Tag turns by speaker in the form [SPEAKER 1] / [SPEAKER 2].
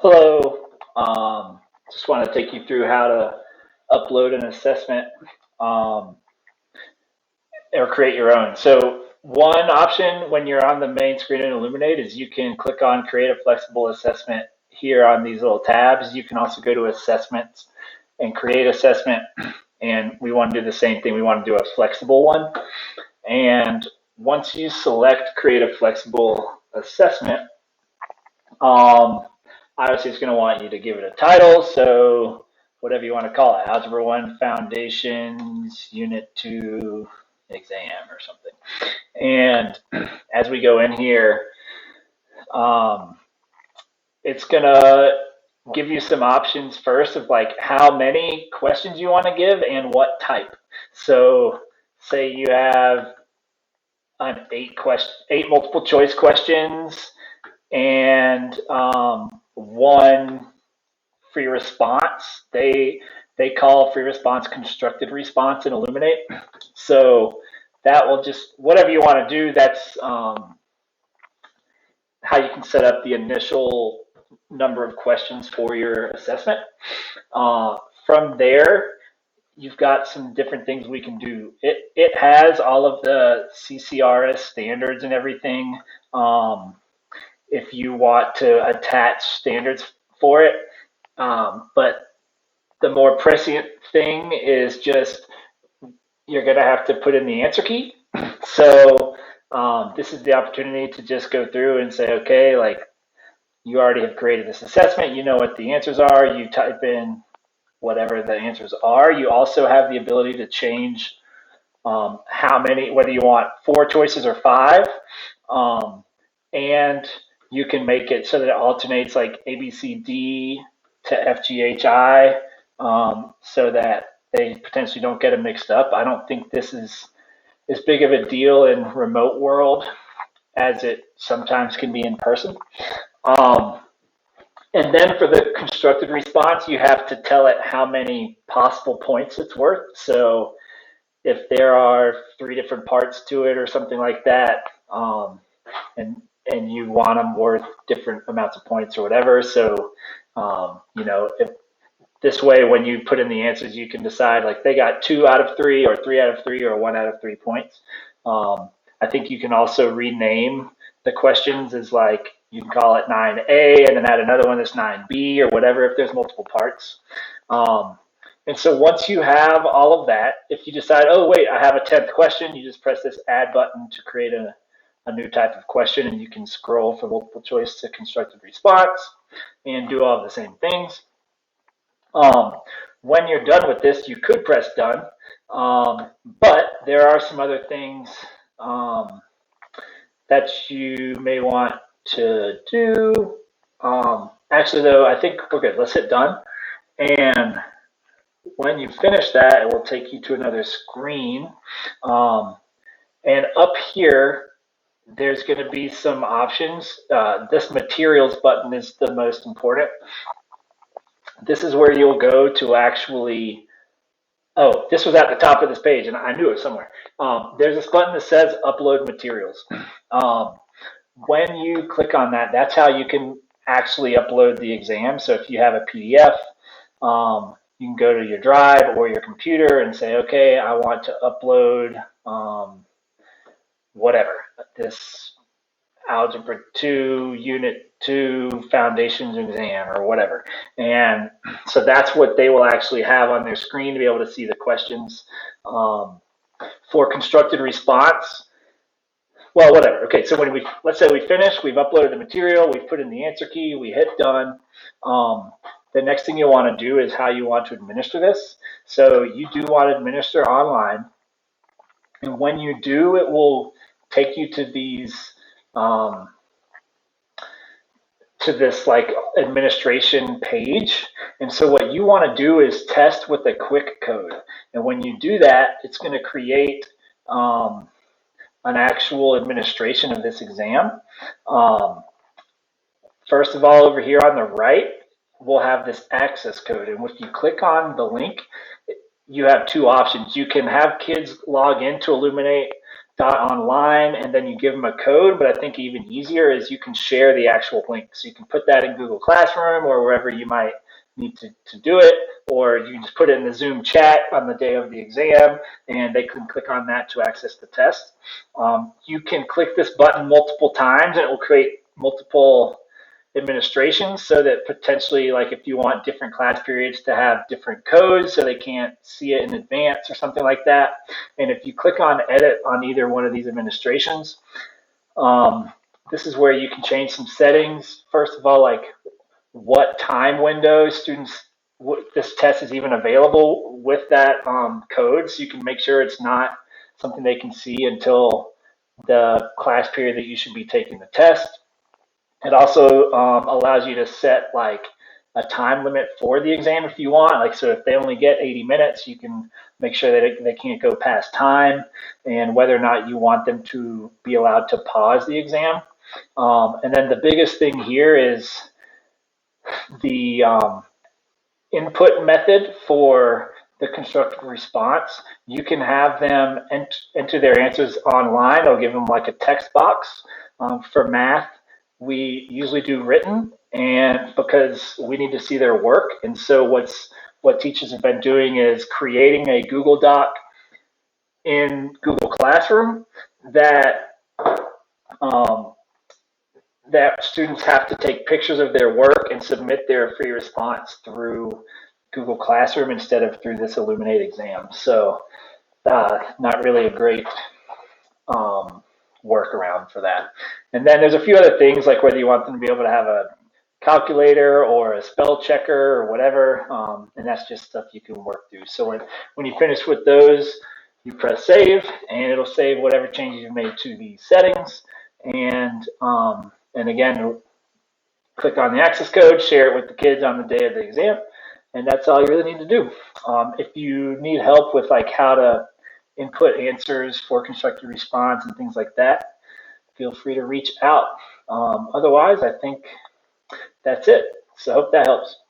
[SPEAKER 1] Hello. Just want to take you through how to upload an assessment um, or create your own. So one option when you're on the main screen in Illuminate is you can click on Create a Flexible Assessment here on these little tabs. You can also go to Assessments and Create Assessment. And we want to do the same thing. We want to do a flexible one. And once you select Create a Flexible Assessment, um, obviously, it's going to want you to give it a title. So whatever you want to call it, Algebra 1 Foundations, Unit 2 Exam or something. And as we go in here, um, it's going to give you some options first of like how many questions you want to give and what type. So say you have an eight multiple choice questions and one free response. They call free response constructed response in Illuminate. So that will just whatever you want to do. That's how you can set up the initial number of questions for your assessment. Uh, from there, you've got some different things we can do. It has all of the CCRS standards and everything. If you want to attach standards for it. But the more prescient thing is just you're going to have to put in the answer key. So this is the opportunity to just go through and say, okay, like you already have created this assessment. You know what the answers are. You type in whatever the answers are. You also have the ability to change how many, whether you want four choices or five. And you can make it so that it alternates like A, B, C, D to F, G, H, I, so that they potentially don't get them mixed up. I don't think this is as big of a deal in remote world as it sometimes can be in person. Um, and then for the constructed response, you have to tell it how many possible points it's worth. So if there are three different parts to it or something like that, and and you want them worth different amounts of points or whatever. So, if this way, when you put in the answers, you can decide like they got 2 out of 3 or 3 out of 3 or 1 out of 3 points. I think you can also rename the questions as like you can call it 9A and then add another one that's 9B or whatever if there's multiple parts. And so once you have all of that, if you decide, oh, wait, I have a 10th question, you just press this add button to create a new type of question, and you can scroll from multiple choice to constructed response and do all the same things. Um, when you're done with this, you could press done, but there are some other things um, that you may want to do. Actually, though, I think we're good. Let's hit done. And when you finish that, it will take you to another screen. And up here, there's going to be some options. This materials button is the most important. This is where you'll go to actually, oh, this was at the top of this page and I knew it was somewhere. There's this button that says upload materials. Um, when you click on that, that's how you can actually upload the exam. So if you have a PDF, you can go to your drive or your computer and say, okay, I want to upload whatever, this Algebra 2, Unit 2, Foundations exam or whatever. And so that's what they will actually have on their screen to be able to see the questions. For constructed response, well, whatever. Okay, so let's say we finish, we've uploaded the material, we've put in the answer key, we hit done. The next thing you want to do is how you want to administer this. So you do want to administer online. And when you do, it will take you to these to this like administration page. And so what you want to do is test with a quick code. And when you do that, it's going to create an actual administration of this exam. First of all, over here on the right, we'll have this access code. And if you click on the link, you have two options. You can have kids log into Illuminate online, and then you give them a code. But I think even easier is you can share the actual link. So you can put that in Google Classroom or wherever you might need to do it, or you can just put it in the Zoom chat on the day of the exam, and they can click on that to access the test. You can click this button multiple times, and it will create multiple administrations, so that potentially, like, if you want different class periods to have different codes so they can't see it in advance or something like that. And if you click on edit on either one of these administrations, um, this is where you can change some settings. First of all, like what time windows students, this test is even available with that code, so you can make sure it's not something they can see until the class period that you should be taking the test. It also allows you to set like a time limit for the exam if you want. Like, so if they only get 80 minutes, you can make sure that they can't go past time, and whether or not you want them to be allowed to pause the exam. And then the biggest thing here is the input method for the constructive response. You can have them enter their answers online. It'll give them like a text box. For math, we usually do written, and because we need to see their work. And so what teachers have been doing is creating a Google Doc in Google Classroom that um, that students have to take pictures of their work and submit their free response through Google Classroom instead of through this Illuminate exam. So not really a great workaround for that. And then there's a few other things, like whether you want them to be able to have a calculator or a spell checker or whatever, and that's just stuff you can work through. So when you finish with those, you press save, and it'll save whatever changes you've made to the settings. And again, click on the access code, share it with the kids on the day of the exam, and that's all you really need to do. If you need help with like how to input answers for constructive response and things like that, feel free to reach out. Otherwise, I think that's it. So I hope that helps.